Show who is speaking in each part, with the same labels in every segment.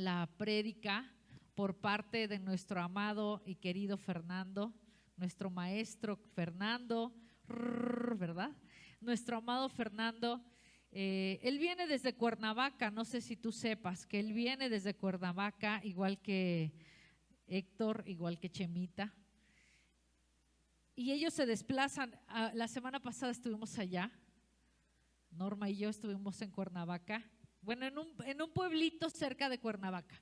Speaker 1: la prédica por parte de nuestro amado y querido Fernando, nuestro maestro Fernando, ¿verdad? Nuestro amado Fernando. Él viene desde Cuernavaca, no sé si tú sepas que él viene desde Cuernavaca, igual que Héctor, igual que Chemita. Y ellos se desplazan. La semana pasada estuvimos allá, Norma y yo estuvimos en Cuernavaca, bueno, en un pueblito cerca de Cuernavaca,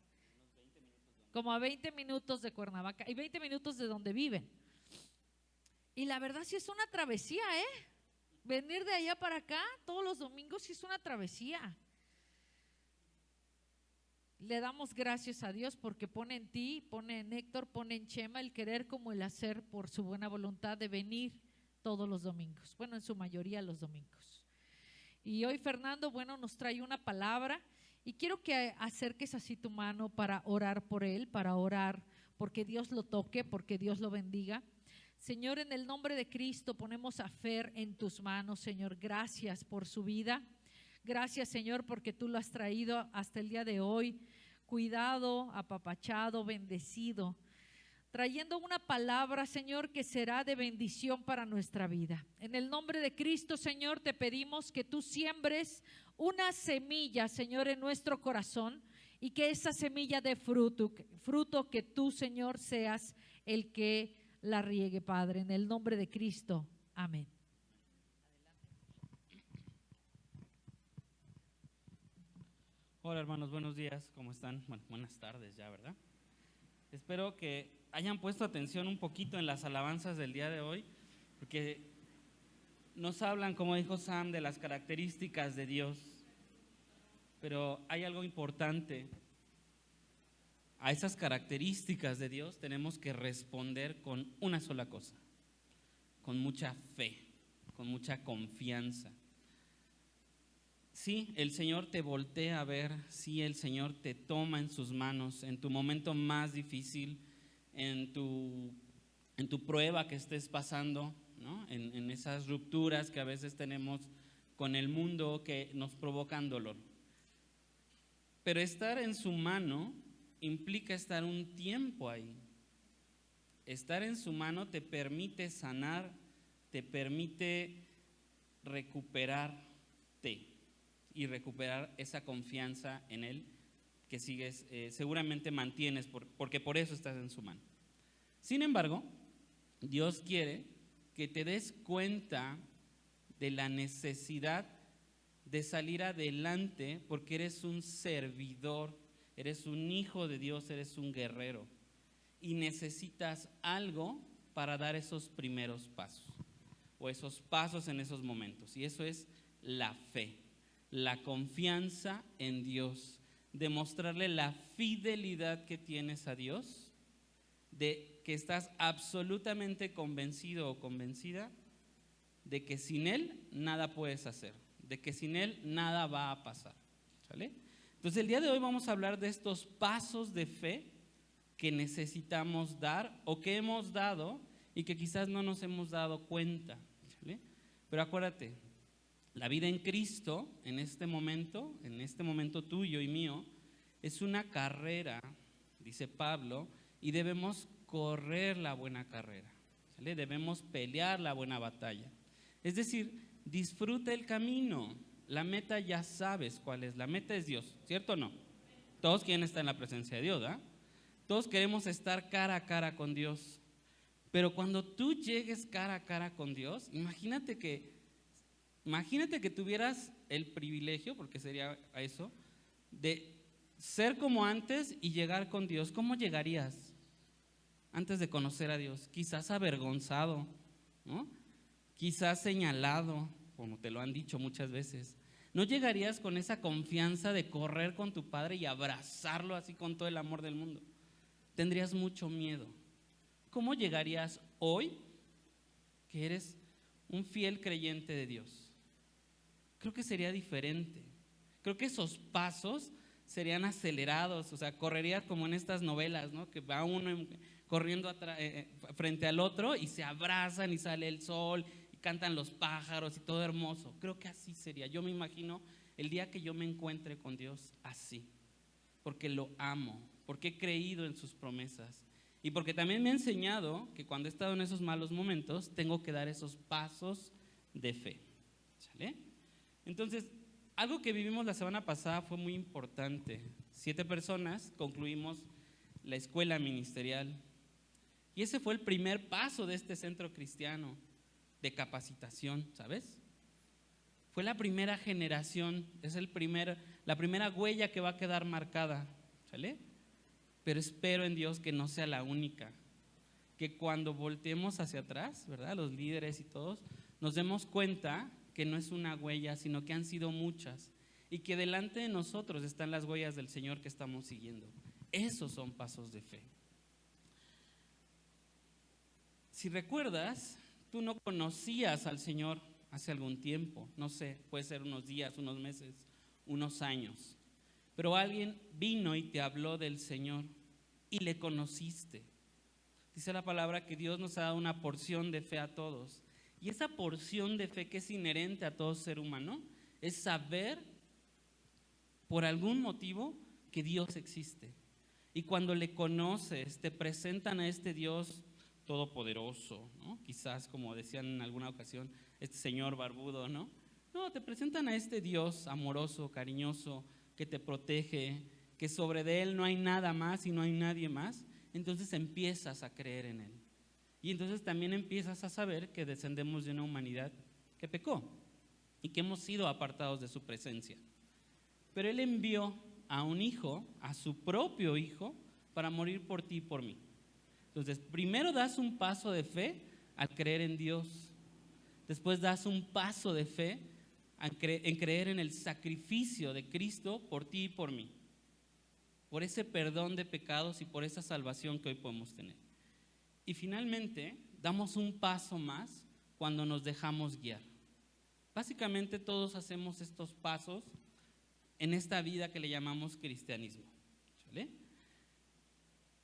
Speaker 1: como a 20 minutos de Cuernavaca y 20 minutos de donde viven. Y la verdad sí es una travesía, venir de allá para acá todos los domingos sí es una travesía. Le damos gracias a Dios porque pone en ti, pone en Héctor, pone en Chema el querer como el hacer por su buena voluntad de venir todos los domingos, bueno, en su mayoría los domingos. Y hoy Fernando, bueno, nos trae una palabra y quiero que acerques así tu mano para orar por él, para orar porque Dios lo toque, porque Dios lo bendiga. Señor, en el nombre de Cristo ponemos a Fer en tus manos, Señor. Gracias por su vida. Gracias, Señor, porque tú lo has traído hasta el día de hoy, cuidado, apapachado, bendecido, trayendo una palabra, Señor, que será de bendición para nuestra vida. En el nombre de Cristo, Señor, te pedimos que tú siembres una semilla, Señor, en nuestro corazón y que esa semilla dé fruto, fruto que tú, Señor, seas el que la riegue, Padre, en el nombre de Cristo. Amén.
Speaker 2: Hola hermanos, buenos días, ¿cómo están? Bueno, buenas tardes ya, ¿verdad? Espero que hayan puesto atención un poquito en las alabanzas del día de hoy, porque nos hablan, como dijo Sam, de las características de Dios, pero hay algo importante. A esas características de Dios tenemos que responder con una sola cosa, con mucha fe, con mucha confianza. Sí, el Señor te voltea a ver, sí, el Señor te toma en sus manos en tu momento más difícil, en tu prueba que estés pasando, ¿no? En esas rupturas que a veces tenemos con el mundo que nos provocan dolor. Pero estar en su mano implica estar un tiempo ahí. Estar en su mano te permite sanar, te permite recuperarte y recuperar esa confianza en Él que sigues, seguramente mantienes porque por eso estás en su mano. Sin embargo, Dios quiere que te des cuenta de la necesidad de salir adelante porque eres un servidor, eres un hijo de Dios, eres un guerrero y necesitas algo para dar esos primeros pasos o esos pasos en esos momentos, y eso es la fe, la confianza en Dios, demostrarle la fidelidad que tienes a Dios, de que estás absolutamente convencido o convencida de que sin Él nada puedes hacer, de que sin Él nada va a pasar, ¿sale? Entonces el día de hoy vamos a hablar de estos pasos de fe que necesitamos dar o que hemos dado y que quizás no nos hemos dado cuenta, ¿sale? Pero acuérdate, la vida en Cristo en este momento tuyo y mío, es una carrera, dice Pablo, y debemos correr la buena carrera, ¿sale? Debemos pelear la buena batalla. Es decir, disfruta el camino. La meta ya sabes cuál es. La meta es Dios, ¿cierto o no? Todos quieren estar en la presencia de Dios, ¿ah? Todos queremos estar cara a cara con Dios. Pero cuando tú llegues cara a cara con Dios, imagínate que tuvieras el privilegio, porque sería eso, de ser como antes y llegar con Dios. ¿Cómo llegarías antes de conocer a Dios? Quizás avergonzado, ¿no? Quizás señalado, como te lo han dicho muchas veces. ¿No llegarías con esa confianza de correr con tu Padre y abrazarlo así con todo el amor del mundo? Tendrías mucho miedo. ¿Cómo llegarías hoy que eres un fiel creyente de Dios? Creo que sería diferente. Creo que esos pasos serían acelerados, o sea, correrías como en estas novelas, ¿no? Que va uno corriendo frente al otro y se abrazan y sale el sol y cantan los pájaros y todo hermoso. Creo que así sería. Yo me imagino el día que yo me encuentre con Dios así. porque lo amo, porque he creído en sus promesas y porque también me ha enseñado que cuando he estado en esos malos momentos tengo que dar esos pasos de fe. ¿Sale? Entonces, algo que vivimos la semana pasada fue muy importante. 7 personas concluimos la escuela ministerial y ese fue el primer paso de este centro cristiano de capacitación, ¿sabes? Fue la primera generación, es la primera huella que va a quedar marcada, ¿sale? Pero espero en Dios que no sea la única, que cuando volteemos hacia atrás, ¿verdad? Los líderes y todos, nos demos cuenta que no es una huella, sino que han sido muchas y que delante de nosotros están las huellas del Señor que estamos siguiendo. Esos son pasos de fe. Si recuerdas, tú no conocías al Señor hace algún tiempo, no sé, puede ser unos días, unos meses, unos años, pero alguien vino y te habló del Señor y le conociste. Dice la palabra que Dios nos ha dado una porción de fe a todos, y esa porción de fe que es inherente a todo ser humano es saber por algún motivo que Dios existe. Y cuando le conoces, te presentan a este Dios todopoderoso, ¿no? Quizás, como decían en alguna ocasión, este señor barbudo, ¿no? No, te presentan a este Dios amoroso, cariñoso, que te protege, que sobre de él no hay nada más y no hay nadie más. Entonces empiezas a creer en él. Y entonces también empiezas a saber que descendemos de una humanidad que pecó y que hemos sido apartados de su presencia. Pero él envió a un hijo, a su propio hijo, para morir por ti y por mí. Entonces, primero das un paso de fe al creer en Dios. Después das un paso de fe en creer en el sacrificio de Cristo por ti y por mí. Por ese perdón de pecados y por esa salvación que hoy podemos tener. Y finalmente, damos un paso más cuando nos dejamos guiar. Básicamente todos hacemos estos pasos en esta vida que le llamamos cristianismo. ¿Sale?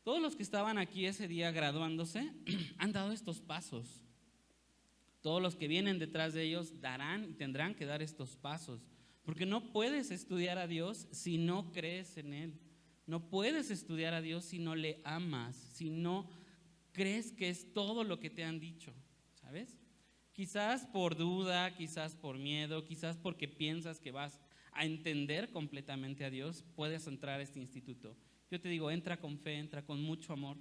Speaker 2: Todos los que estaban aquí ese día graduándose han dado estos pasos. Todos los que vienen detrás de ellos darán y tendrán que dar estos pasos. Porque no puedes estudiar a Dios si no crees en Él. No puedes estudiar a Dios si no le amas, si no crees que es todo lo que te han dicho, ¿sabes? Quizás por duda, quizás por miedo, quizás porque piensas que vas a entender completamente a Dios, puedes entrar a este instituto. Yo te digo, entra con fe, entra con mucho amor,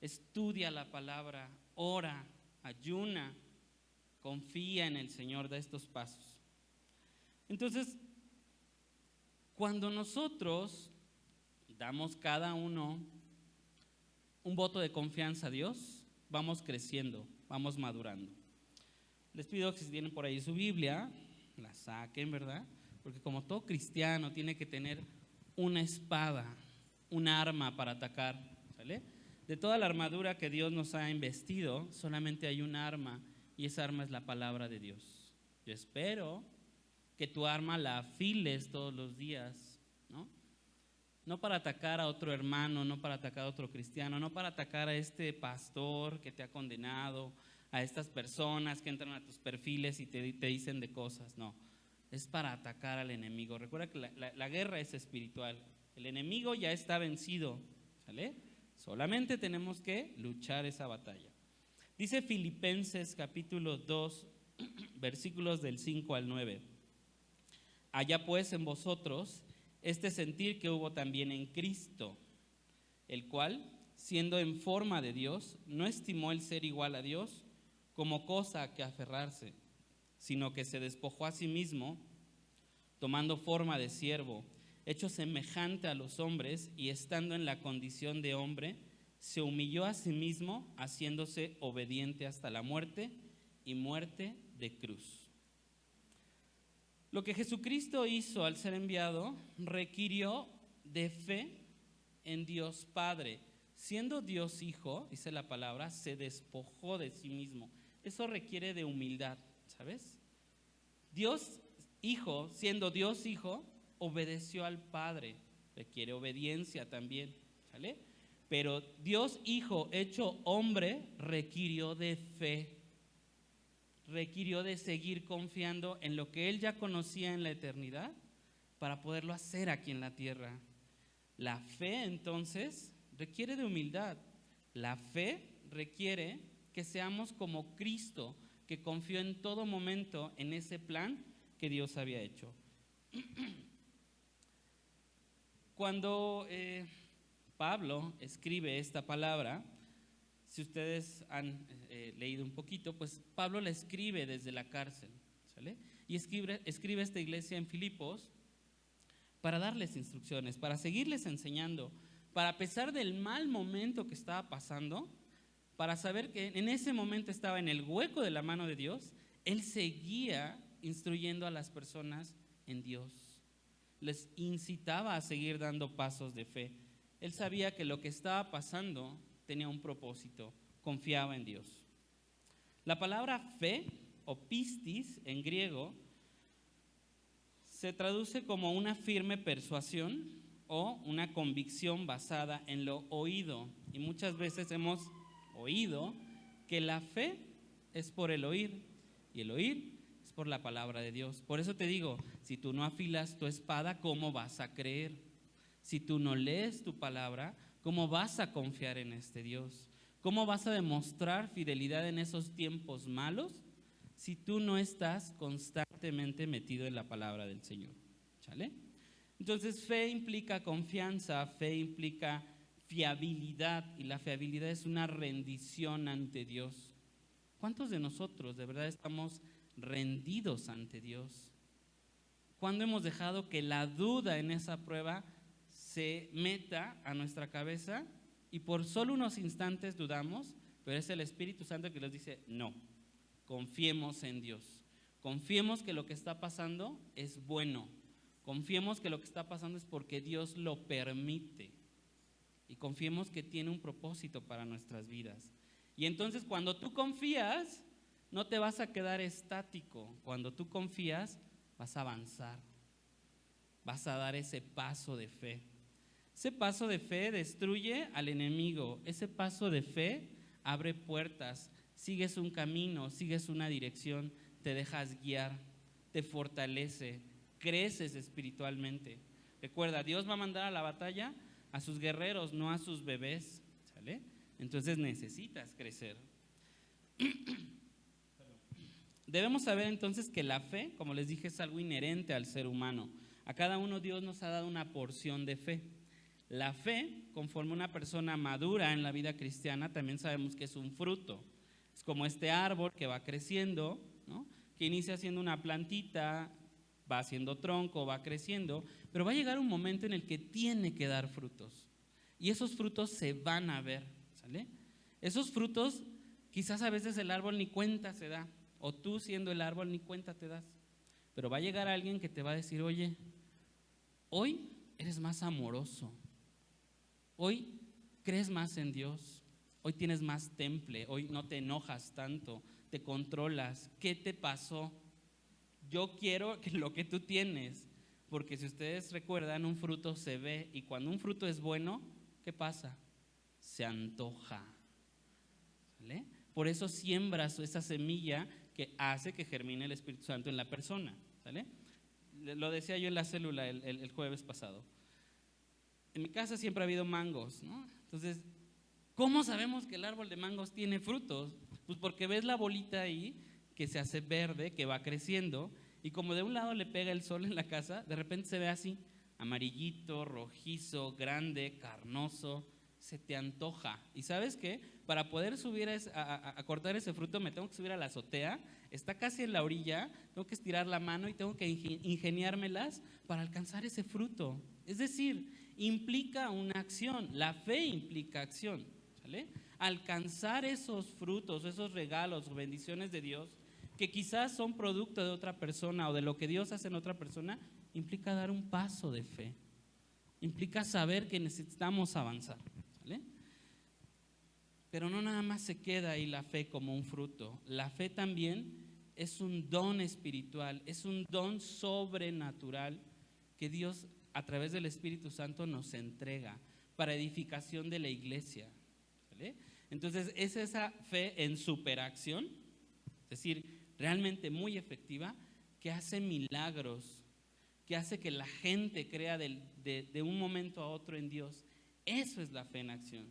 Speaker 2: estudia la palabra, ora, ayuna, confía en el Señor, da estos pasos. Entonces, cuando nosotros damos cada uno un voto de confianza a Dios, vamos creciendo, vamos madurando. Les pido que si tienen por ahí su Biblia, la saquen, ¿verdad? Porque como todo cristiano tiene que tener una espada, un arma para atacar, ¿sale? De toda la armadura que Dios nos ha investido, solamente hay un arma, y esa arma es la palabra de Dios. Yo espero que tu arma la afiles todos los días, ¿no? No para atacar a otro hermano, no para atacar a otro cristiano, no para atacar a este pastor que te ha condenado, a estas personas que entran a tus perfiles y te dicen de cosas, no. Es para atacar al enemigo. Recuerda que la guerra es espiritual. El enemigo ya está vencido, ¿sale? Solamente tenemos que luchar esa batalla. Dice Filipenses capítulo 2, versículos del 5 al 9. Haya pues en vosotros este sentir que hubo también en Cristo, el cual, siendo en forma de Dios, no estimó el ser igual a Dios como cosa a que aferrarse, sino que se despojó a sí mismo, tomando forma de siervo, hecho semejante a los hombres, y estando en la condición de hombre, se humilló a sí mismo, haciéndose obediente hasta la muerte, y muerte de cruz. Lo que Jesucristo hizo al ser enviado requirió de fe en Dios Padre. Siendo Dios Hijo, dice la palabra, se despojó de sí mismo. Eso requiere de humildad, ¿sabes? Dios Hijo, siendo Dios Hijo, obedeció al Padre. Requiere obediencia también, ¿sale? Pero Dios Hijo hecho hombre requirió de fe. Requirió de seguir confiando en lo que él ya conocía en la eternidad para poderlo hacer aquí en la tierra. La fe entonces requiere de humildad. La fe requiere que seamos como Cristo, que confió en todo momento en ese plan que Dios había hecho. Cuando Pablo escribe esta palabra, si ustedes han leído un poquito, pues Pablo la escribe desde la cárcel, ¿sale? Y escribe a esta iglesia en Filipos para darles instrucciones, para seguirles enseñando, para, a pesar del mal momento que estaba pasando, para saber que en ese momento estaba en el hueco de la mano de Dios, él seguía instruyendo a las personas en Dios. Les incitaba a seguir dando pasos de fe. Él sabía que lo que estaba pasando tenía un propósito, confiaba en Dios. La palabra fe o pistis en griego se traduce como una firme persuasión o una convicción basada en lo oído. Y muchas veces hemos oído que la fe es por el oír y el oír es por la palabra de Dios. Por eso te digo, si tú no afilas tu espada, ¿cómo vas a creer? Si tú no lees tu palabra, ¿cómo vas a confiar en este Dios? ¿Cómo vas a demostrar fidelidad en esos tiempos malos si tú no estás constantemente metido en la palabra del Señor? ¿Sale? Entonces, fe implica confianza, fe implica fiabilidad, y la fiabilidad es una rendición ante Dios. ¿Cuántos de nosotros de verdad estamos rendidos ante Dios? ¿Cuándo hemos dejado que la duda en esa prueba se meta a nuestra cabeza y por solo unos instantes dudamos, pero es el Espíritu Santo que nos dice, no, confiemos en Dios, confiemos que lo que está pasando es bueno, confiemos que lo que está pasando es porque Dios lo permite y confiemos que tiene un propósito para nuestras vidas? Y entonces cuando tú confías, no te vas a quedar estático. Cuando tú confías, vas a avanzar, vas a dar ese paso de fe. Ese paso de fe destruye al enemigo. Ese paso de fe abre puertas, sigues un camino, sigues una dirección, te dejas guiar, te fortalece, creces espiritualmente. Recuerda, Dios va a mandar a la batalla a sus guerreros, no a sus bebés, ¿sale? Entonces necesitas crecer. Debemos saber entonces que la fe, como les dije, es algo inherente al ser humano. A cada uno Dios nos ha dado una porción de fe. La fe, conforme una persona madura en la vida cristiana, también sabemos que es un fruto. Es como este árbol que va creciendo, ¿no? Que inicia siendo una plantita, va haciendo tronco, va creciendo, pero va a llegar un momento en el que tiene que dar frutos. Y esos frutos se van a ver, ¿sale? Esos frutos, quizás a veces el árbol ni cuenta se da, o tú siendo el árbol ni cuenta te das. Pero va a llegar alguien que te va a decir, oye, hoy eres más amoroso, hoy crees más en Dios, hoy tienes más temple, hoy no te enojas tanto, te controlas. ¿Qué te pasó? Yo quiero lo que tú tienes, porque si ustedes recuerdan, un fruto se ve, y cuando un fruto es bueno, ¿qué pasa? Se antoja, ¿vale? Por eso siembras esa semilla que hace que germine el Espíritu Santo en la persona, ¿vale? Lo decía yo en la célula el jueves pasado. En mi casa siempre ha habido mangos, ¿no? Entonces, ¿cómo sabemos que el árbol de mangos tiene frutos? Pues porque ves la bolita ahí que se hace verde, que va creciendo, y como de un lado le pega el sol en la casa, de repente se ve así, amarillito, rojizo, grande, carnoso, se te antoja. ¿Y sabes qué? Para poder subir a cortar ese fruto me tengo que subir a la azotea, está casi en la orilla, tengo que estirar la mano y tengo que ingeniármelas para alcanzar ese fruto. Es decir, implica una acción, la fe implica acción, ¿sale? Alcanzar esos frutos, esos regalos o bendiciones de Dios, que quizás son producto de otra persona o de lo que Dios hace en otra persona, implica dar un paso de fe, implica saber que necesitamos avanzar, ¿vale? Pero no nada más se queda ahí la fe como un fruto, la fe también es un don espiritual, es un don sobrenatural que Dios a través del Espíritu Santo nos entrega para edificación de la iglesia, ¿vale? Entonces es esa fe en superacción, es decir, realmente muy efectiva, que hace milagros, que hace que la gente crea de un momento a otro en Dios. Eso es la fe en acción.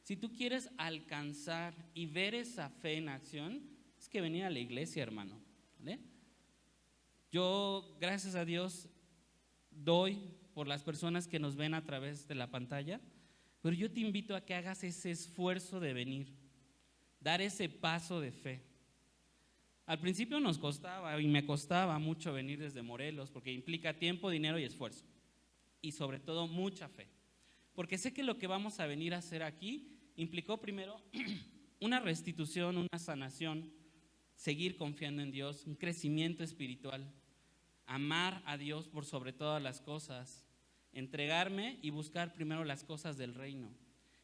Speaker 2: Si tú quieres alcanzar y ver esa fe en acción, es que venir a la iglesia, hermano, ¿vale? Yo, gracias a Dios, doy por las personas que nos ven a través de la pantalla, pero yo te invito a que hagas ese esfuerzo de venir, dar ese paso de fe. Al principio nos costaba y me costaba mucho venir desde Morelos, porque implica tiempo, dinero y esfuerzo, y sobre todo mucha fe, porque sé que lo que vamos a venir a hacer aquí implicó primero una restitución, una sanación, seguir confiando en Dios, un crecimiento espiritual, amar a Dios por sobre todas las cosas, entregarme y buscar primero las cosas del reino.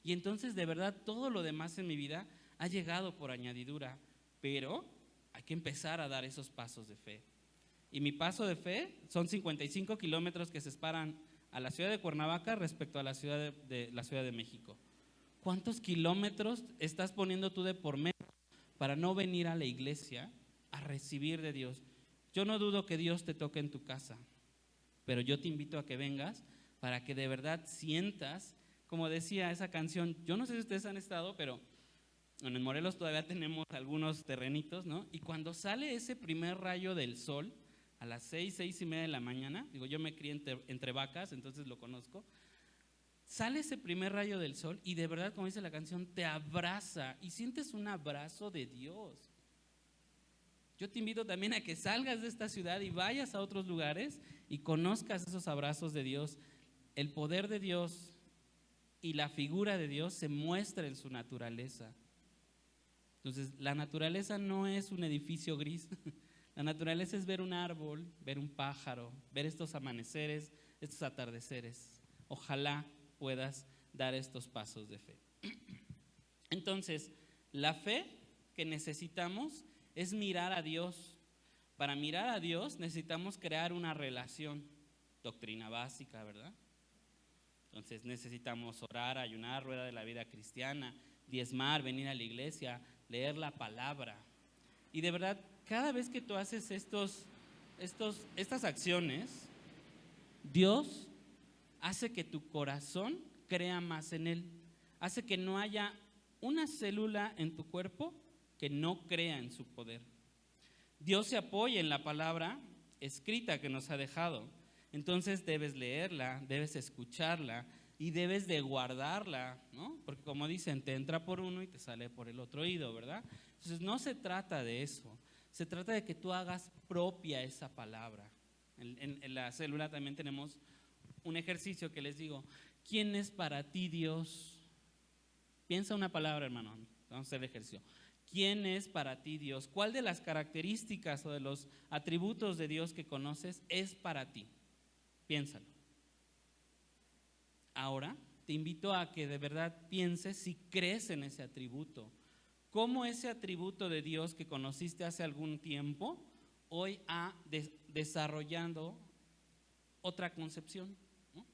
Speaker 2: Y entonces de verdad todo lo demás en mi vida ha llegado por añadidura, pero hay que empezar a dar esos pasos de fe. Y mi paso de fe son 55 kilómetros que se separan a la ciudad de Cuernavaca respecto a la ciudad de México. ¿Cuántos kilómetros estás poniendo tú de por medio para no venir a la iglesia a recibir de Dios? Yo no dudo que Dios te toque en tu casa, pero yo te invito a que vengas para que de verdad sientas, como decía esa canción, yo no sé si ustedes han estado, pero en Morelos todavía tenemos algunos terrenitos, ¿no? Y cuando sale ese primer rayo del sol, a las 6:30 de la mañana, digo, yo me crié entre vacas, entonces lo conozco, sale ese primer rayo del sol y de verdad, como dice la canción, te abraza y sientes un abrazo de Dios. Yo te invito también a que salgas de esta ciudad y vayas a otros lugares y conozcas esos abrazos de Dios. El poder de Dios y la figura de Dios se muestra en su naturaleza. Entonces, la naturaleza no es un edificio gris. La naturaleza es ver un árbol, ver un pájaro, ver estos amaneceres, estos atardeceres. Ojalá puedas dar estos pasos de fe. Entonces, la fe que necesitamos es mirar a Dios. Para mirar a Dios necesitamos crear una relación, doctrina básica, ¿verdad? Entonces necesitamos orar, ayunar, rueda de la vida cristiana, diezmar, venir a la iglesia, leer la palabra. Y de verdad, cada vez que tú haces estas acciones, Dios hace que tu corazón crea más en Él, hace que no haya una célula en tu cuerpo que no crea en su poder. Dios se apoya en la palabra escrita que nos ha dejado. Entonces debes leerla, debes escucharla y debes de guardarla, ¿no? Porque como dicen, te entra por uno y te sale por el otro oído, ¿verdad? Entonces no se trata de eso, se trata de que tú hagas propia esa palabra. En la célula también tenemos un ejercicio que les digo, ¿quién es para ti Dios? Piensa una palabra, hermano, vamos a hacer el ejercicio. ¿Quién es para ti Dios? ¿Cuál de las características o de los atributos de Dios que conoces es para ti? Piénsalo. Ahora te invito a que de verdad pienses si crees en ese atributo. ¿Cómo ese atributo de Dios que conociste hace algún tiempo hoy ha desarrollando otra concepción? ¿No?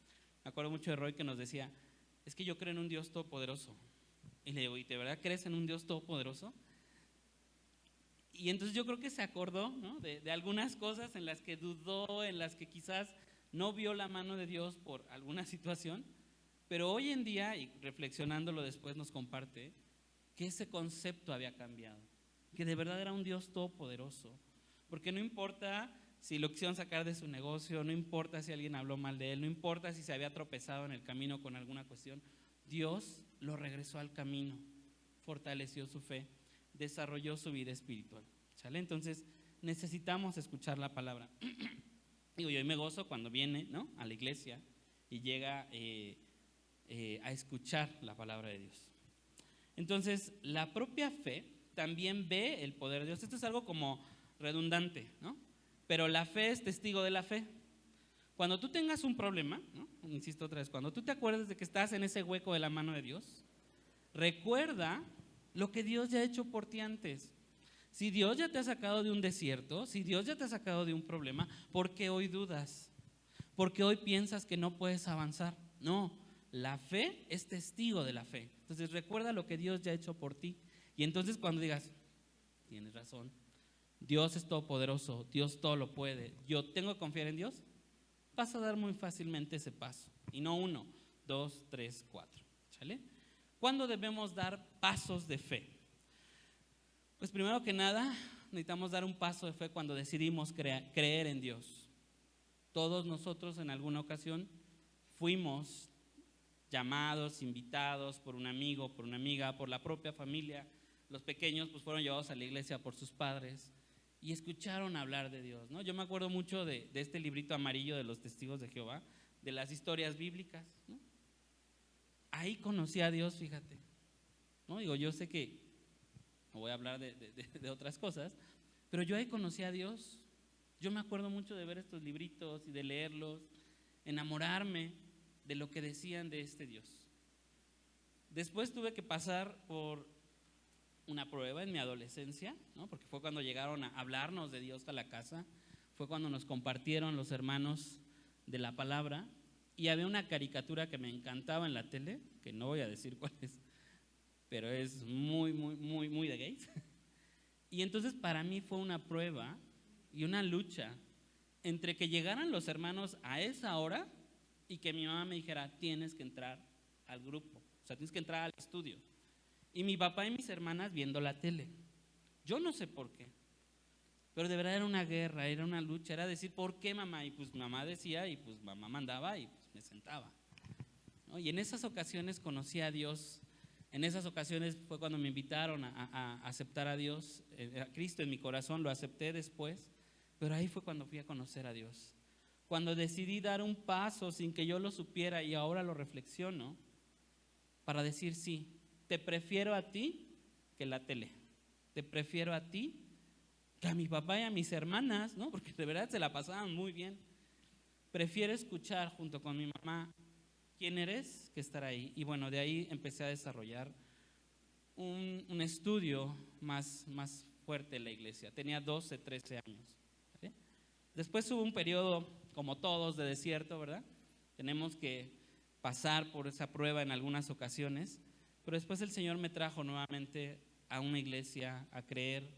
Speaker 2: Me acuerdo mucho de Roy que nos decía, es que yo creo en un Dios todopoderoso. Y le digo, ¿y de verdad crees en un Dios todopoderoso? Y entonces yo creo que se acordó, ¿no? de algunas cosas en las que dudó, en las que quizás no vio la mano de Dios por alguna situación, pero hoy en día, y reflexionándolo después nos comparte, que ese concepto había cambiado, que de verdad era un Dios todopoderoso, porque no importa si lo quisieron sacar de su negocio, no importa si alguien habló mal de él, no importa si se había tropezado en el camino con alguna cuestión, Dios lo regresó al camino, fortaleció su fe, desarrolló su vida espiritual, ¿sale? Entonces necesitamos escuchar la palabra. Digo, yo me gozo cuando viene, ¿no?, a la iglesia y llega a escuchar la palabra de Dios. Entonces, la propia fe también ve el poder de Dios. Esto es algo como redundante, ¿no? Pero la fe es testigo de la fe. Cuando tú tengas un problema, ¿no?, insisto otra vez, cuando tú te acuerdes de que estás en ese hueco de la mano de Dios, recuerda lo que Dios ya ha hecho por ti antes. Si Dios ya te ha sacado de un desierto, si Dios ya te ha sacado de un problema, ¿por qué hoy dudas? ¿Por qué hoy piensas que no puedes avanzar? No, la fe es testigo de la fe. Entonces recuerda lo que Dios ya ha hecho por ti. Y entonces cuando digas, tienes razón, Dios es todopoderoso, Dios todo lo puede, yo tengo que confiar en Dios, vas a dar muy fácilmente ese paso. Y no 1, 2, 3, 4. ¿Sale? ¿Cuándo debemos dar pasos de fe? Pues primero que nada, necesitamos dar un paso de fe cuando decidimos creer en Dios. Todos nosotros en alguna ocasión fuimos llamados, invitados por un amigo, por una amiga, por la propia familia. Los pequeños pues fueron llevados a la iglesia por sus padres y escucharon hablar de Dios, ¿no? Yo me acuerdo mucho de este librito amarillo de los testigos de Jehová, de las historias bíblicas, ¿no? Ahí conocí a Dios, fíjate, ¿no? Digo, yo sé que no voy a hablar de otras cosas, pero yo ahí conocí a Dios. Yo me acuerdo mucho de ver estos libritos y de leerlos, enamorarme de lo que decían de este Dios. Después tuve que pasar por una prueba en mi adolescencia, ¿no? Porque fue cuando llegaron a hablarnos de Dios a la casa, fue cuando nos compartieron los hermanos de la palabra, y había una caricatura que me encantaba en la tele, que no voy a decir cuál es, pero es muy de gays. Y entonces para mí fue una prueba y una lucha entre que llegaran los hermanos a esa hora y que mi mamá me dijera, tienes que entrar al grupo, o sea, tienes que entrar al estudio. Y mi papá y mis hermanas viendo la tele. Yo no sé por qué, pero de verdad era una guerra, era una lucha, era decir, ¿por qué mamá? Y pues mamá decía, y pues mamá mandaba, y pues me sentaba, ¿no? Y en esas ocasiones conocí a Dios. En esas ocasiones fue cuando me invitaron a aceptar a Dios, a Cristo en mi corazón. Lo acepté después, pero ahí fue cuando fui a conocer a Dios. Cuando decidí dar un paso sin que yo lo supiera, y ahora lo reflexiono, para decir sí, te prefiero a ti que la tele, te prefiero a ti que a mi papá y a mis hermanas, ¿no? Porque de verdad se la pasaban muy bien. Prefiero escuchar junto con mi mamá quién eres que estar ahí. Y bueno, de ahí empecé a desarrollar un estudio más fuerte en la iglesia. Tenía 12, 13 años. ¿Sí? Después hubo un periodo, como todos, de desierto, ¿verdad? Tenemos que pasar por esa prueba en algunas ocasiones, pero después el Señor me trajo nuevamente a una iglesia, a creer,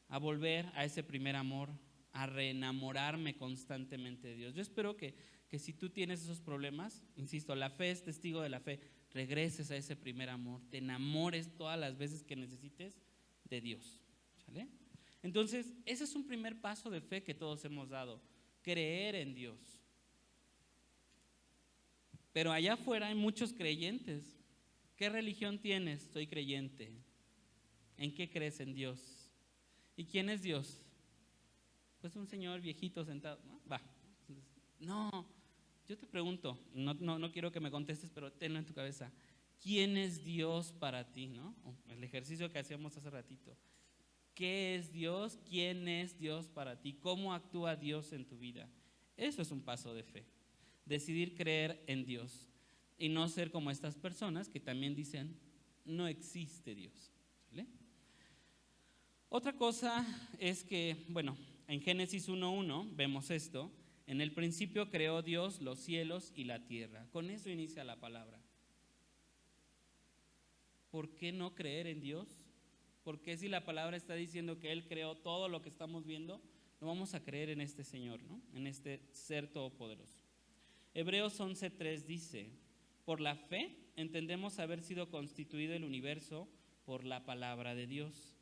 Speaker 2: a volver a ese primer amor, a reenamorarme constantemente de Dios. Yo espero que si tú tienes esos problemas, insisto, la fe es testigo de la fe, regreses a ese primer amor, te enamores todas las veces que necesites de Dios, ¿sale? Entonces, ese es un primer paso de fe que todos hemos dado, creer en Dios. Pero allá afuera hay muchos creyentes. ¿Qué religión tienes? Soy creyente. ¿En qué crees? En Dios. ¿Y quién es Dios? Pues un señor viejito sentado. No, yo te pregunto, no quiero que me contestes, pero tenlo en tu cabeza. ¿Quién es Dios para ti? ¿No? El ejercicio que hacíamos hace ratito. ¿Qué es Dios? ¿Quién es Dios para ti? ¿Cómo actúa Dios en tu vida? Eso es un paso de fe. Decidir creer en Dios y no ser como estas personas que también dicen, no existe Dios. ¿Sale? Otra cosa es que, bueno, en Génesis 1:1 vemos esto. En el principio creó Dios los cielos y la tierra. Con eso inicia la palabra. ¿Por qué no creer en Dios? ¿Por qué si la palabra está diciendo que Él creó todo lo que estamos viendo, no vamos a creer en este Señor, ¿no? En este ser todopoderoso? Hebreos 11:3 dice, por la fe entendemos haber sido constituido el universo por la palabra de Dios.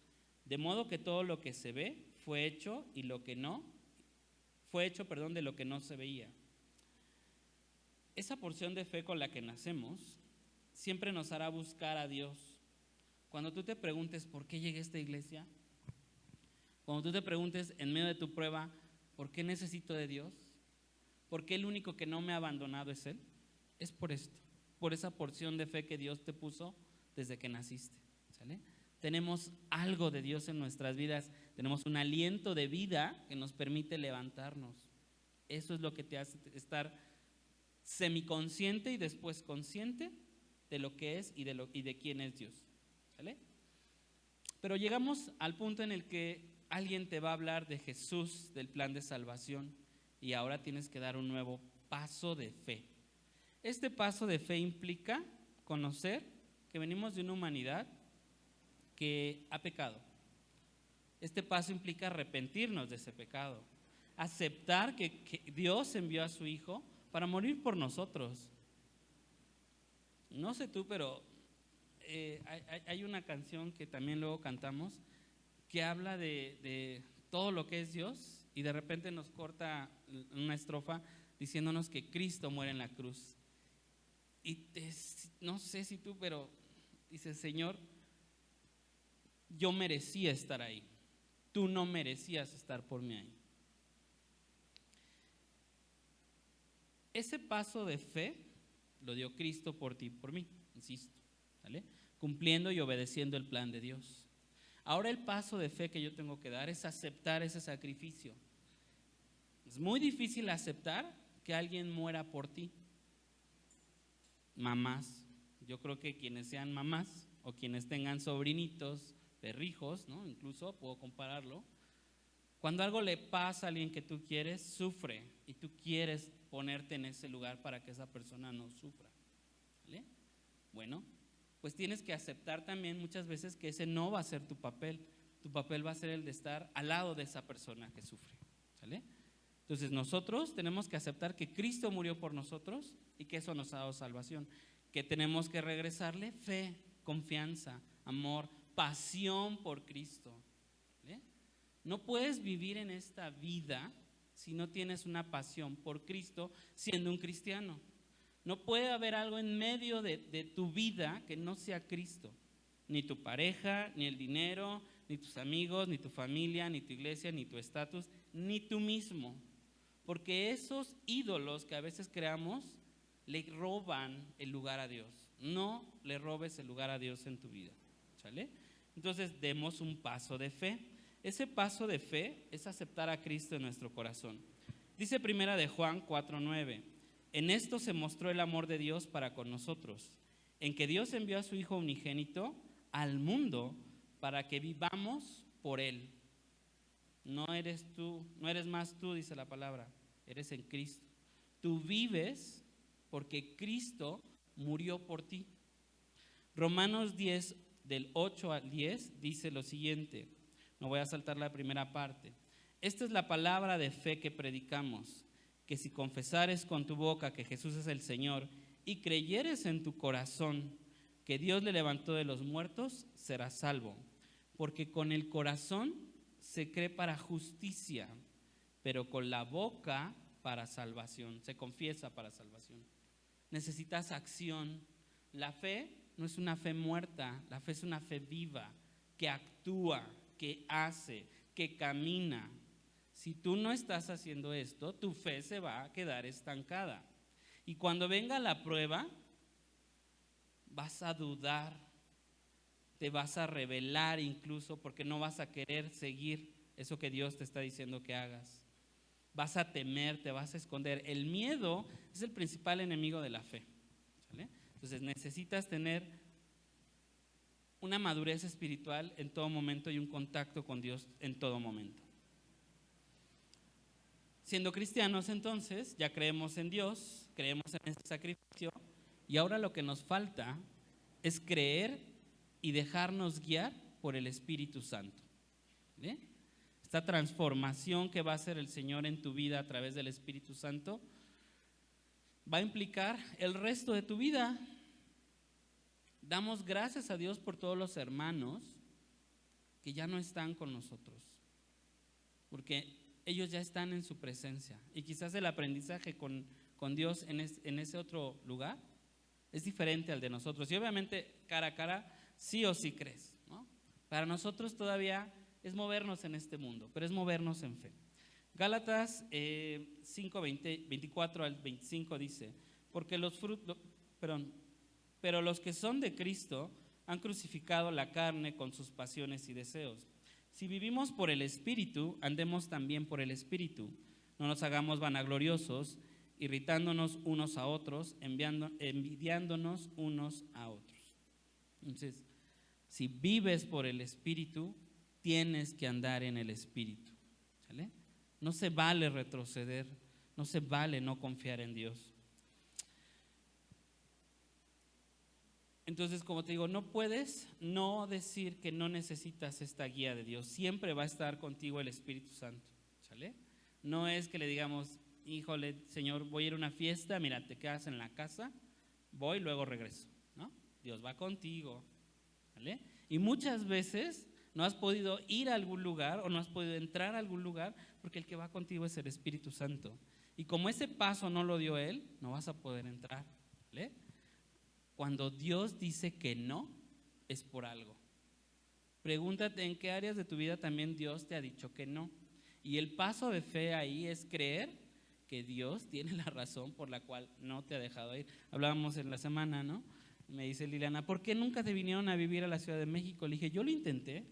Speaker 2: De modo que todo lo que se ve fue hecho y lo que no, fue hecho, de lo que no se veía. Esa porción de fe con la que nacemos siempre nos hará buscar a Dios. Cuando tú te preguntes ¿por qué llegué a esta iglesia? Cuando tú te preguntes en medio de tu prueba ¿por qué necesito de Dios? ¿Por qué el único que no me ha abandonado es Él? Es por esto, por esa porción de fe que Dios te puso desde que naciste, ¿sale? Tenemos algo de Dios en nuestras vidas, tenemos un aliento de vida que nos permite levantarnos. Eso es lo que te hace estar semiconsciente y después consciente de lo que es y de quién es Dios, ¿sale? Pero llegamos al punto en el que alguien te va a hablar de Jesús, del plan de salvación, y ahora tienes que dar un nuevo paso de fe. Este paso de fe implica conocer que venimos de una humanidad que ha pecado. Este paso implica arrepentirnos de ese pecado. aceptar que Dios envió a su Hijo para morir por nosotros. No sé tú, pero hay una canción que también luego cantamos que habla de todo lo que es Dios y de repente nos corta una estrofa diciéndonos que Cristo muere en la cruz. Y no sé si tú, pero dices, Señor, yo merecía estar ahí. Tú no merecías estar por mí ahí. Ese paso de fe lo dio Cristo por ti y por mí, insisto, ¿vale? Cumpliendo y obedeciendo el plan de Dios. Ahora el paso de fe que yo tengo que dar es aceptar ese sacrificio. Es muy difícil aceptar que alguien muera por ti. Mamás, yo creo que quienes sean mamás o quienes tengan sobrinitos, perrijos, ¿no? Incluso puedo compararlo. Cuando algo le pasa a alguien que tú quieres, sufre y tú quieres ponerte en ese lugar para que esa persona no sufra, ¿vale? Bueno, pues tienes que aceptar también muchas veces que ese no va a ser tu papel va a ser el de estar al lado de esa persona que sufre, ¿sale? Entonces nosotros tenemos que aceptar que Cristo murió por nosotros y que eso nos ha dado salvación, que tenemos que regresarle fe, confianza, amor, pasión por Cristo, ¿vale? No puedes vivir en esta vida si no tienes una pasión por Cristo siendo un cristiano. No puede haber algo en medio de tu vida que no sea Cristo. Ni tu pareja, ni el dinero, ni tus amigos, ni tu familia, ni tu iglesia, ni tu estatus, ni tú mismo. Porque esos ídolos que a veces creamos le roban el lugar a Dios. No le robes el lugar a Dios en tu vida, ¿sale? Entonces demos un paso de fe. Ese paso de fe es aceptar a Cristo en nuestro corazón. Dice primera de Juan 4:9, en esto se mostró el amor de Dios para con nosotros, en que Dios envió a su Hijo unigénito al mundo para que vivamos por Él. No eres tú, no eres más tú, dice la palabra, eres en Cristo. Tú vives porque Cristo murió por ti. Romanos 10, del 8 al 10, dice lo siguiente. Me voy a saltar la primera parte. Esta es la palabra de fe que predicamos, que si confesares con tu boca que Jesús es el Señor y creyeres en tu corazón que Dios le levantó de los muertos, serás salvo. Porque con el corazón se cree para justicia, pero con la boca para salvación. Se confiesa para salvación. Necesitas acción. La fe no es una fe muerta, la fe es una fe viva, que actúa, que hace, que camina. Si tú no estás haciendo esto, tu fe se va a quedar estancada. Y cuando venga la prueba, vas a dudar, te vas a rebelar incluso porque no vas a querer seguir eso que Dios te está diciendo que hagas. Vas a temer, te vas a esconder. El miedo es el principal enemigo de la fe, ¿sale? Entonces necesitas tener una madurez espiritual en todo momento y un contacto con Dios en todo momento. Siendo cristianos entonces, ya creemos en Dios, creemos en este sacrificio y ahora lo que nos falta es creer y dejarnos guiar por el Espíritu Santo. ¿Ve? Esta transformación que va a hacer el Señor en tu vida a través del Espíritu Santo va a implicar el resto de tu vida. Damos gracias a Dios por todos los hermanos que ya no están con nosotros, porque ellos ya están en su presencia y quizás el aprendizaje con Dios en ese otro lugar es diferente al de nosotros. Y obviamente cara a cara sí o sí crees, ¿no? Para nosotros todavía es movernos en este mundo, pero es movernos en fe. Gálatas 5, 24 al 25 dice, pero los que son de Cristo han crucificado la carne con sus pasiones y deseos. Si vivimos por el Espíritu, andemos también por el Espíritu. No nos hagamos vanagloriosos, irritándonos unos a otros, envidiándonos unos a otros. Entonces, si vives por el Espíritu, tienes que andar en el Espíritu, ¿sale? No se vale retroceder, no se vale no confiar en Dios. Entonces, como te digo, no puedes no decir que no necesitas esta guía de Dios. Siempre va a estar contigo el Espíritu Santo, ¿sale? No es que le digamos, híjole, Señor, voy a ir a una fiesta, mira, te quedas en la casa, voy, luego regreso, ¿no? Dios va contigo, ¿vale? Y muchas veces no has podido ir a algún lugar o no has podido entrar a algún lugar porque el que va contigo es el Espíritu Santo. Y como ese paso no lo dio Él, no vas a poder entrar, ¿vale? Cuando Dios dice que no, es por algo. Pregúntate en qué áreas de tu vida también Dios te ha dicho que no. Y el paso de fe ahí es creer que Dios tiene la razón por la cual no te ha dejado ir. Hablábamos en la semana, ¿no? Me dice Liliana, ¿por qué nunca te vinieron a vivir a la Ciudad de México? Le dije, yo lo intenté,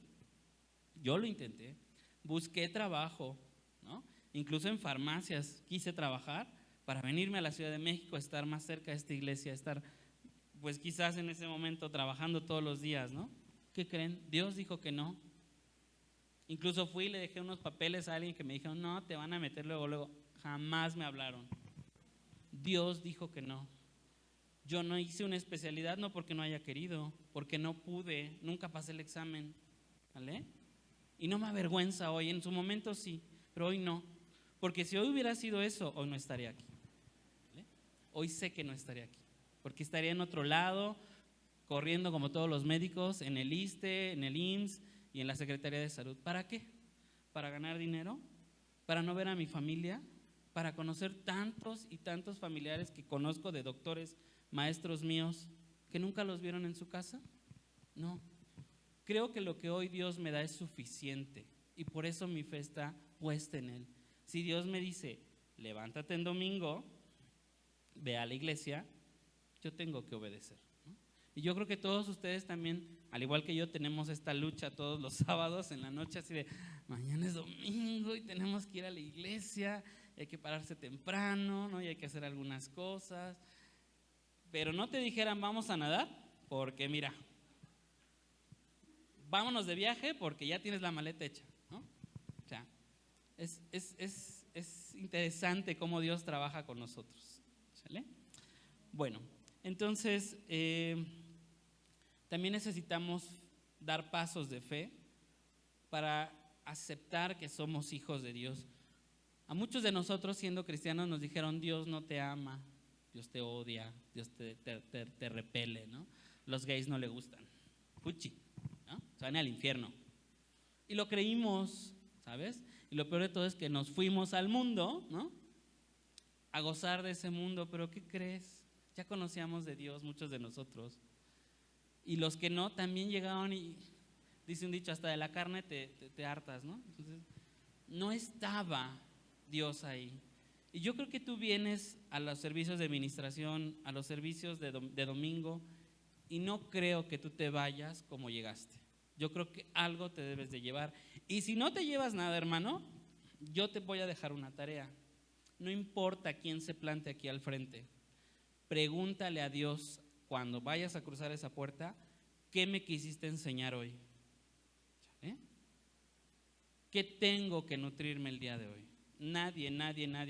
Speaker 2: busqué trabajo, ¿no? Incluso en farmacias quise trabajar para venirme a la Ciudad de México, estar más cerca de esta iglesia, estar pues quizás en ese momento trabajando todos los días, ¿no? ¿Qué creen? Dios dijo que no. Incluso fui y le dejé unos papeles a alguien que me dijeron, no, te van a meter luego. Jamás me hablaron. Dios dijo que no. Yo no hice una especialidad, no porque no haya querido, porque no pude, nunca pasé el examen, ¿vale? Y no me avergüenza hoy, en su momento sí, pero hoy no. Porque si hoy hubiera sido eso, hoy no estaría aquí, ¿vale? Hoy sé que no estaría aquí, porque estaría en otro lado, corriendo como todos los médicos, en el ISSSTE, en el IMSS y en la Secretaría de Salud. ¿Para qué? ¿Para ganar dinero? ¿Para no ver a mi familia? ¿Para conocer tantos y tantos familiares que conozco de doctores, maestros míos, que nunca los vieron en su casa? No. Creo que lo que hoy Dios me da es suficiente y por eso mi fe está puesta en Él. Si Dios me dice, levántate en domingo, ve a la iglesia, yo tengo que obedecer, ¿no? Y yo creo que todos ustedes también, al igual que yo, tenemos esta lucha todos los sábados en la noche, así de, mañana es domingo y tenemos que ir a la iglesia, hay que pararse temprano, ¿no? Y hay que hacer algunas cosas. Pero no te dijeran, vamos a nadar, porque mira, vámonos de viaje porque ya tienes la maleta hecha, ¿no? O sea, es interesante cómo Dios trabaja con nosotros, ¿sale? Bueno, entonces también necesitamos dar pasos de fe para aceptar que somos hijos de Dios. A muchos de nosotros, siendo cristianos, nos dijeron, Dios no te ama, Dios te odia, Dios te repele, ¿no? Los gays no le gustan, fuchi, ¿no? Se van al infierno. Y lo creímos, ¿sabes? Y lo peor de todo es que nos fuimos al mundo, ¿no? A gozar de ese mundo, pero ¿qué crees? Ya conocíamos de Dios muchos de nosotros. Y los que no también llegaron y, dice un dicho, hasta de la carne te hartas, ¿no? Entonces, no estaba Dios ahí. Y yo creo que tú vienes a los servicios de administración, a los servicios de domingo, y no creo que tú te vayas como llegaste. Yo creo que algo te debes de llevar. Y si no te llevas nada, hermano, yo te voy a dejar una tarea. No importa quién se plante aquí al frente. Pregúntale a Dios cuando vayas a cruzar esa puerta, ¿qué me quisiste enseñar hoy? ¿Eh? ¿Qué tengo que nutrirme el día de hoy? Nadie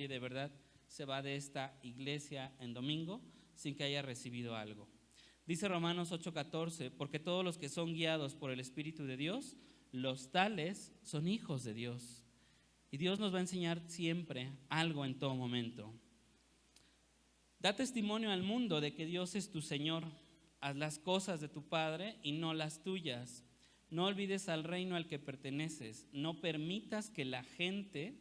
Speaker 2: de verdad se va de esta iglesia en domingo sin que haya recibido algo. Dice Romanos 8:14, porque todos los que son guiados por el Espíritu de Dios, los tales son hijos de Dios. Y Dios nos va a enseñar siempre algo en todo momento. Da testimonio al mundo de que Dios es tu Señor. Haz las cosas de tu Padre y no las tuyas. No olvides al reino al que perteneces. No permitas que la gente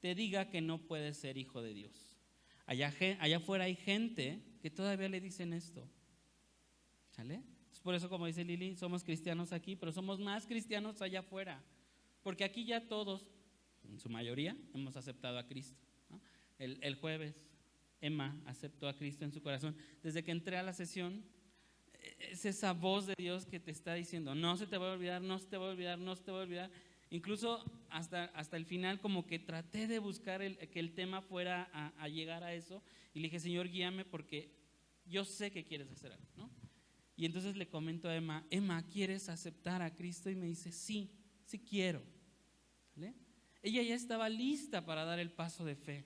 Speaker 2: te diga que no puedes ser hijo de Dios. Allá afuera hay gente que todavía le dicen esto, ¿sale? Es por eso, como dice Lili, somos cristianos aquí, pero somos más cristianos allá afuera, porque aquí ya todos, en su mayoría, hemos aceptado a Cristo, ¿no? El jueves Emma aceptó a Cristo en su corazón. Desde que entré a la sesión, es esa voz de Dios que te está diciendo, no se te va a olvidar, no se te va a olvidar, no se te va a olvidar. Incluso hasta el final como que traté de buscar que el tema fuera a llegar a eso, y le dije, Señor, guíame porque yo sé que quieres hacer algo, ¿no? Y entonces le comento a Emma, ¿quieres aceptar a Cristo? Y me dice, sí quiero, ¿vale? Ella ya estaba lista para dar el paso de fe.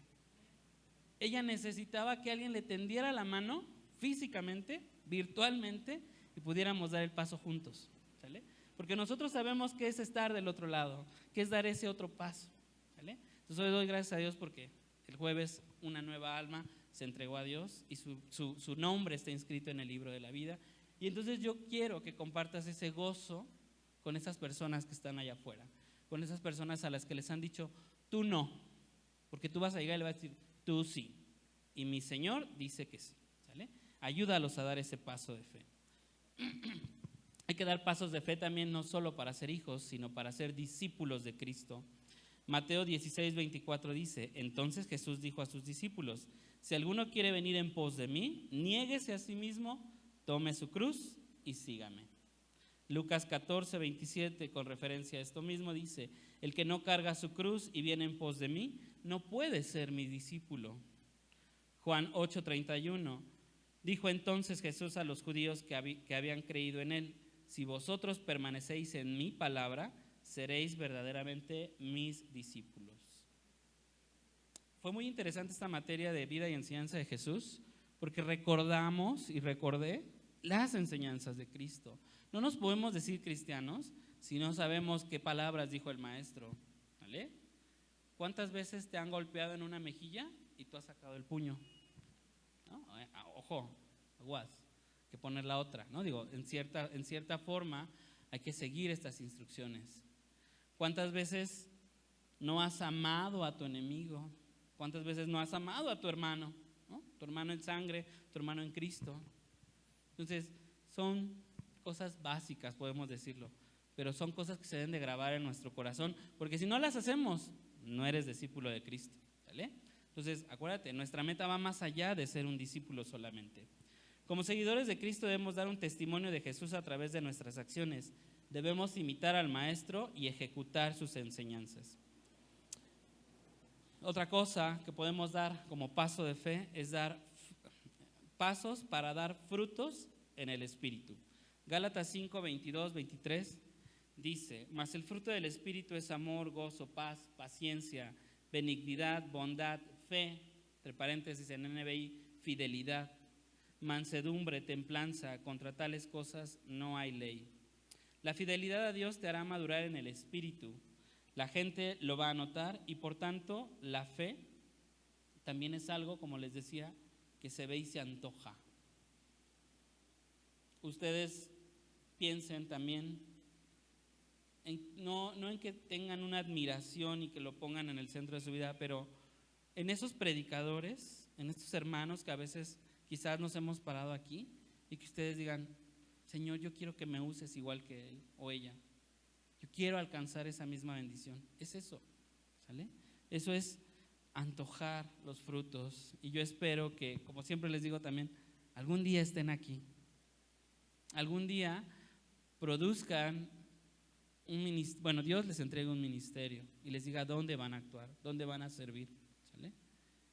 Speaker 2: Ella necesitaba que alguien le tendiera la mano físicamente, virtualmente, y pudiéramos dar el paso juntos, ¿sale? Porque nosotros sabemos qué es estar del otro lado, qué es dar ese otro paso, ¿sale? Entonces hoy doy gracias a Dios porque el jueves una nueva alma se entregó a Dios y su nombre está inscrito en el libro de la vida. Y entonces yo quiero que compartas ese gozo con esas personas que están allá afuera, con esas personas a las que les han dicho, tú no, porque tú vas a llegar y le vas a decir, tú sí. Y mi Señor dice que sí, ¿sale? Ayúdalos a dar ese paso de fe. Hay que dar pasos de fe también no solo para ser hijos, sino para ser discípulos de Cristo. Mateo 16:24 dice, entonces Jesús dijo a sus discípulos, si alguno quiere venir en pos de mí, niéguese a sí mismo, tome su cruz y sígame. Lucas 14:27, con referencia a esto mismo, dice, el que no carga su cruz y viene en pos de mí, no puede ser mi discípulo. Juan 8:31, dijo entonces Jesús a los judíos que habían creído en él, si vosotros permanecéis en mi palabra, seréis verdaderamente mis discípulos. Fue muy interesante esta materia de vida y enseñanza de Jesús, porque recordamos y recordé las enseñanzas de Cristo. No nos podemos decir cristianos si no sabemos qué palabras dijo el maestro, ¿vale? ¿Cuántas veces te han golpeado en una mejilla y tú has sacado el puño? ¿No? Ojo, aguas, hay que poner la otra, ¿no? Digo, en cierta forma hay que seguir estas instrucciones. ¿Cuántas veces no has amado a tu enemigo? ¿Cuántas veces no has amado a tu hermano? ¿No? Tu hermano en sangre, tu hermano en Cristo. Entonces, son cosas básicas, podemos decirlo, pero son cosas que se deben de grabar en nuestro corazón, porque si no las hacemos, no eres discípulo de Cristo, ¿vale? Entonces, acuérdate, nuestra meta va más allá de ser un discípulo solamente. Como seguidores de Cristo debemos dar un testimonio de Jesús a través de nuestras acciones. Debemos imitar al Maestro y ejecutar sus enseñanzas. Otra cosa que podemos dar como paso de fe es dar pasos para dar frutos en el Espíritu. Gálatas 5, 22, 23 dice, mas el fruto del Espíritu es amor, gozo, paz, paciencia, benignidad, bondad, fe, entre paréntesis en NBI, fidelidad, mansedumbre, templanza, contra tales cosas no hay ley. La fidelidad a Dios te hará madurar en el Espíritu. La gente lo va a notar y por tanto la fe también es algo, como les decía, que se ve y se antoja. Ustedes piensen también, no en que tengan una admiración y que lo pongan en el centro de su vida, pero en esos predicadores, en estos hermanos que a veces quizás nos hemos parado aquí y que ustedes digan, Señor, yo quiero que me uses igual que él o ella. Yo quiero alcanzar esa misma bendición. Es eso, ¿sale? Eso es antojar los frutos. Y yo espero que, como siempre les digo también, algún día estén aquí. Algún día produzcan un ministerio. Bueno, Dios les entregue un ministerio y les diga dónde van a actuar, dónde van a servir, ¿sale?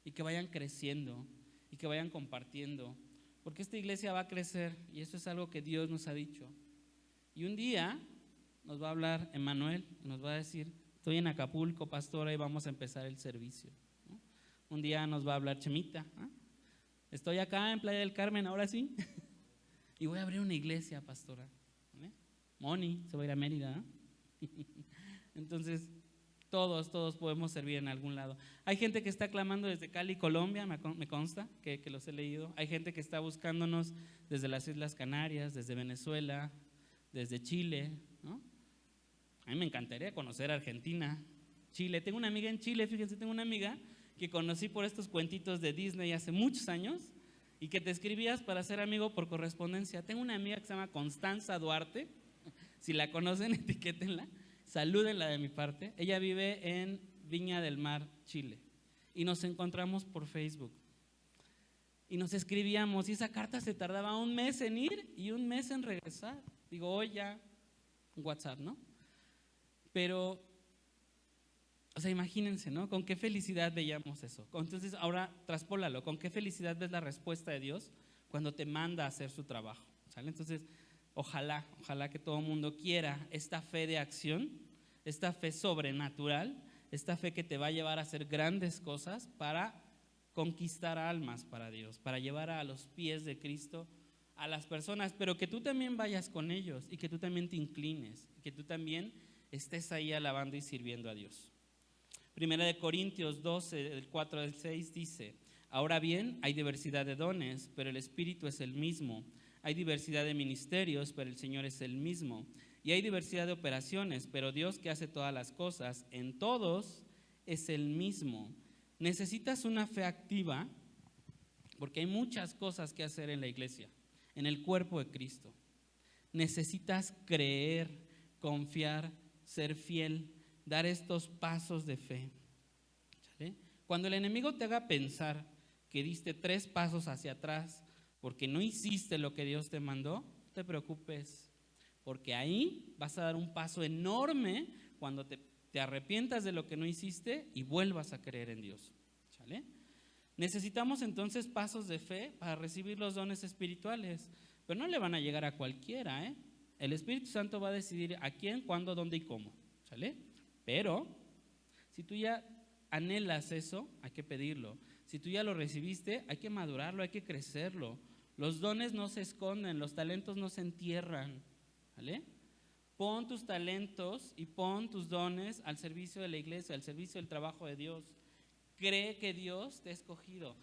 Speaker 2: Y que vayan creciendo y que vayan compartiendo. Porque esta iglesia va a crecer y eso es algo que Dios nos ha dicho. Y un día nos va a hablar Emmanuel, nos va a decir, estoy en Acapulco, pastora, y vamos a empezar el servicio, ¿no? Un día nos va a hablar Chemita, ¿eh? Estoy acá en Playa del Carmen, ahora sí, y voy a abrir una iglesia, pastora, ¿vale? Moni se va a ir a Mérida, ¿eh? Entonces, todos podemos servir en algún lado. Hay gente que está clamando desde Cali, Colombia, me consta que los he leído. Hay gente que está buscándonos desde las Islas Canarias, desde Venezuela, desde Chile, ¿no? A mí me encantaría conocer Argentina, Chile. Tengo una amiga en Chile, fíjense, tengo una amiga que conocí por estos cuentitos de Disney hace muchos años y que te escribías para ser amigo por correspondencia. Tengo una amiga que se llama Constanza Duarte, si la conocen, etiquétenla, salúdenla de mi parte. Ella vive en Viña del Mar, Chile, y nos encontramos por Facebook. Y nos escribíamos y esa carta se tardaba un mes en ir y un mes en regresar. Digo, hoy ya, WhatsApp, ¿no? Pero, o sea, imagínense, ¿no? Con qué felicidad veíamos eso. Entonces, ahora traspólalo, ¿con qué felicidad ves la respuesta de Dios cuando te manda a hacer su trabajo? ¿Sale? Entonces, ojalá que todo el mundo quiera esta fe de acción, esta fe sobrenatural, esta fe que te va a llevar a hacer grandes cosas para conquistar almas para Dios, para llevar a los pies de Cristo a las personas, pero que tú también vayas con ellos y que tú también te inclines, que tú también estés ahí alabando y sirviendo a Dios. Primera de Corintios 12, del 4 al 6 dice: ahora bien, hay diversidad de dones, pero el Espíritu es el mismo. Hay diversidad de ministerios, pero el Señor es el mismo. Y hay diversidad de operaciones, pero Dios, que hace todas las cosas en todos, es el mismo. Necesitas una fe activa, porque hay muchas cosas que hacer en la iglesia, en el cuerpo de Cristo. Necesitas creer, confiar, ser fiel, dar estos pasos de fe. ¿Sale? Cuando el enemigo te haga pensar que diste 3 pasos hacia atrás porque no hiciste lo que Dios te mandó, no te preocupes, porque ahí vas a dar un paso enorme cuando te arrepientas de lo que no hiciste y vuelvas a creer en Dios. ¿Sale? Necesitamos entonces pasos de fe para recibir los dones espirituales, pero no le van a llegar a cualquiera, ¿eh? El Espíritu Santo va a decidir a quién, cuándo, dónde y cómo. ¿Sale? Pero si tú ya anhelas eso, hay que pedirlo. Si tú ya lo recibiste, hay que madurarlo, hay que crecerlo. Los dones no se esconden, los talentos no se entierran. ¿Vale? Pon tus talentos y pon tus dones al servicio de la iglesia, al servicio del trabajo de Dios. Cree que Dios te ha escogido.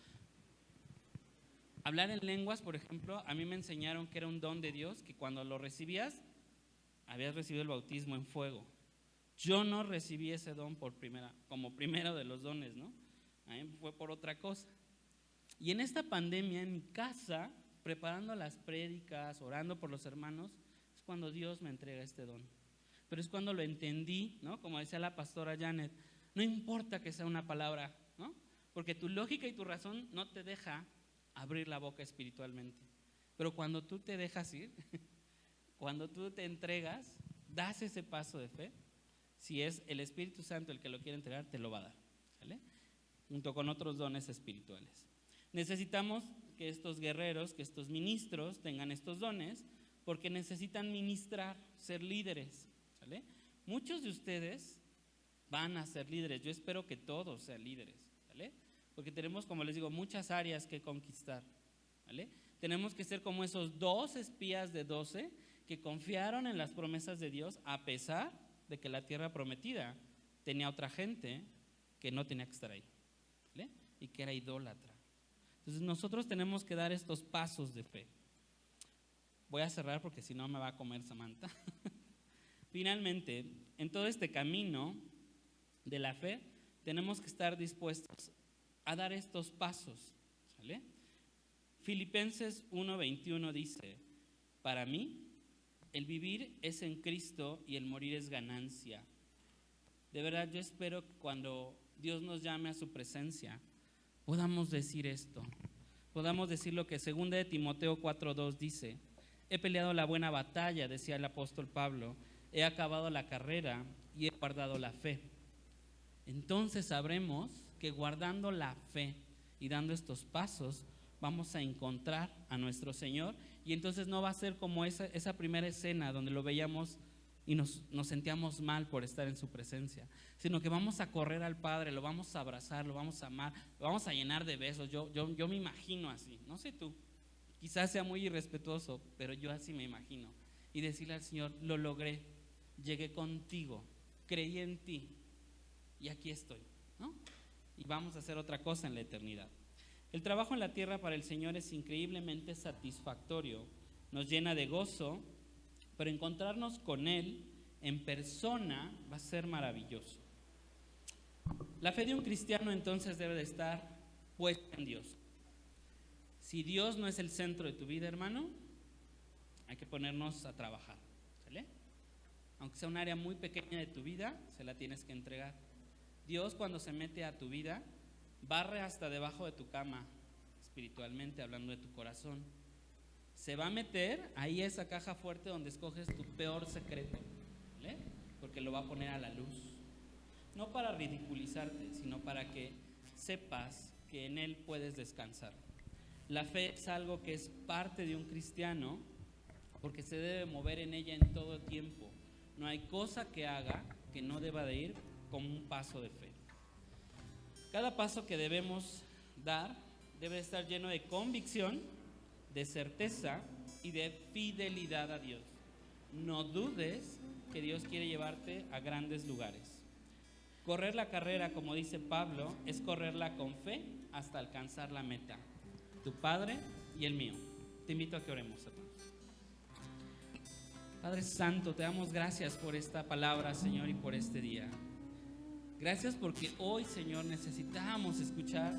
Speaker 2: Hablar en lenguas, por ejemplo, a mí me enseñaron que era un don de Dios, que cuando lo recibías, habías recibido el bautismo en fuego. Yo no recibí ese don como primero de los dones, ¿no? A mí fue por otra cosa. Y en esta pandemia, en mi casa, preparando las prédicas, orando por los hermanos, es cuando Dios me entrega este don. Pero es cuando lo entendí, ¿no? Como decía la pastora Janet, no importa que sea una palabra, ¿no? Porque tu lógica y tu razón no te deja abrir la boca espiritualmente. Pero cuando tú te dejas ir, cuando tú te entregas, das ese paso de fe, si es el Espíritu Santo el que lo quiere entregar, te lo va a dar, ¿sale? Junto con otros dones espirituales. Necesitamos que estos guerreros, que estos ministros tengan estos dones, porque necesitan ministrar, ser líderes, ¿sale? Muchos de ustedes van a ser líderes, yo espero que todos sean líderes, ¿sale? Porque tenemos, como les digo, muchas áreas que conquistar, ¿vale? Tenemos que ser como esos 2 espías de 12 que confiaron en las promesas de Dios a pesar de que la tierra prometida tenía otra gente que no tenía que estar ahí, ¿vale? Y que era idólatra. Entonces nosotros tenemos que dar estos pasos de fe. Voy a cerrar porque si no me va a comer Samantha. Finalmente, en todo este camino de la fe, tenemos que estar dispuestos a dar estos pasos, ¿sale? Filipenses 1:21 dice: para mí, el vivir es en Cristo y el morir es ganancia. De verdad, yo espero que cuando Dios nos llame a su presencia, podamos decir esto. Podamos decir lo que 2 de Timoteo 4:2 dice: he peleado la buena batalla, decía el apóstol Pablo, he acabado la carrera y he guardado la fe. Entonces sabremos que guardando la fe y dando estos pasos, vamos a encontrar a nuestro Señor, y entonces no va a ser como esa primera escena donde lo veíamos y nos sentíamos mal por estar en su presencia, sino que vamos a correr al Padre, lo vamos a abrazar, lo vamos a amar, lo vamos a llenar de besos. Yo me imagino así, no sé tú, quizás sea muy irrespetuoso, pero yo así me imagino, y decirle al Señor: lo logré, llegué contigo, creí en ti y aquí estoy, ¿no? Y vamos a hacer otra cosa en la eternidad. El trabajo en la tierra para el Señor es increíblemente satisfactorio, nos llena de gozo, pero encontrarnos con Él en persona va a ser maravilloso. La fe de un cristiano entonces debe de estar puesta en Dios. Si Dios no es el centro de tu vida, hermano, hay que ponernos a trabajar, ¿sale? Aunque sea un área muy pequeña de tu vida, se la tienes que entregar. Dios, cuando se mete a tu vida, barre hasta debajo de tu cama, espiritualmente hablando, de tu corazón. Se va a meter ahí esa caja fuerte donde escoges tu peor secreto, ¿vale? Porque lo va a poner a la luz. No para ridiculizarte, sino para que sepas que en Él puedes descansar. La fe es algo que es parte de un cristiano, porque se debe mover en ella en todo tiempo. No hay cosa que haga que no deba de ir como un paso de fe. Cada paso que debemos dar debe estar lleno de convicción, de certeza y de fidelidad a Dios. No dudes que Dios quiere llevarte a grandes lugares. Correr la carrera, como dice Pablo, es correrla con fe hasta alcanzar la meta. Tu Padre y el mío. Te invito a que oremos, hermanos. Padre Santo, te damos gracias por esta palabra, Señor, y por este día. Gracias porque hoy, Señor, necesitamos escuchar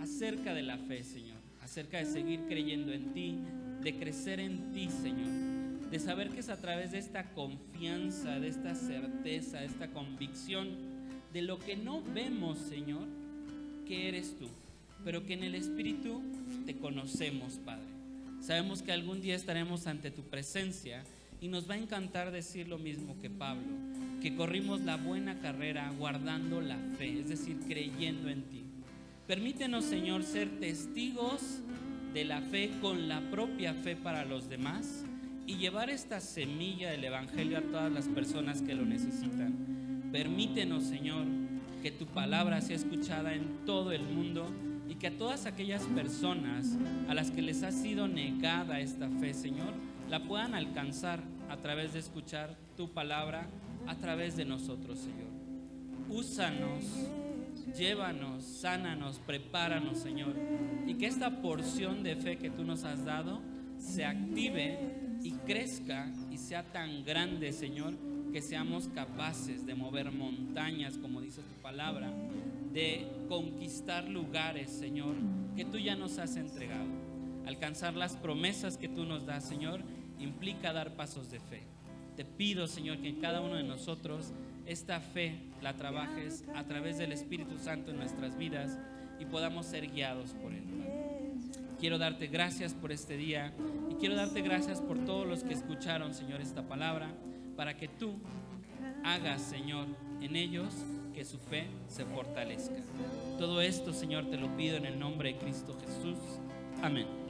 Speaker 2: acerca de la fe, Señor, acerca de seguir creyendo en ti, de crecer en ti, Señor, de saber que es a través de esta confianza, de esta certeza, de esta convicción, de lo que no vemos, Señor, que eres tú, pero que en el Espíritu te conocemos, Padre. Sabemos que algún día estaremos ante tu presencia y nos va a encantar decir lo mismo que Pablo, que corrimos la buena carrera guardando la fe, es decir, creyendo en ti. Permítenos, Señor, ser testigos de la fe con la propia fe para los demás y llevar esta semilla del Evangelio a todas las personas que lo necesitan. Permítenos, Señor, que tu palabra sea escuchada en todo el mundo y que a todas aquellas personas a las que les ha sido negada esta fe, Señor, la puedan alcanzar a través de escuchar tu palabra, a través de nosotros, Señor. Úsanos, llévanos, sánanos, prepáranos, Señor, y que esta porción de fe que tú nos has dado se active y crezca y sea tan grande, Señor, que seamos capaces de mover montañas, como dice tu palabra, de conquistar lugares, Señor, que tú ya nos has entregado. Alcanzar las promesas que tú nos das, Señor, implica dar pasos de fe. Te pido, Señor, que en cada uno de nosotros esta fe la trabajes a través del Espíritu Santo en nuestras vidas y podamos ser guiados por Él. Quiero darte gracias por este día y quiero darte gracias por todos los que escucharon, Señor, esta palabra, para que tú hagas, Señor, en ellos que su fe se fortalezca. Todo esto, Señor, te lo pido en el nombre de Cristo Jesús. Amén.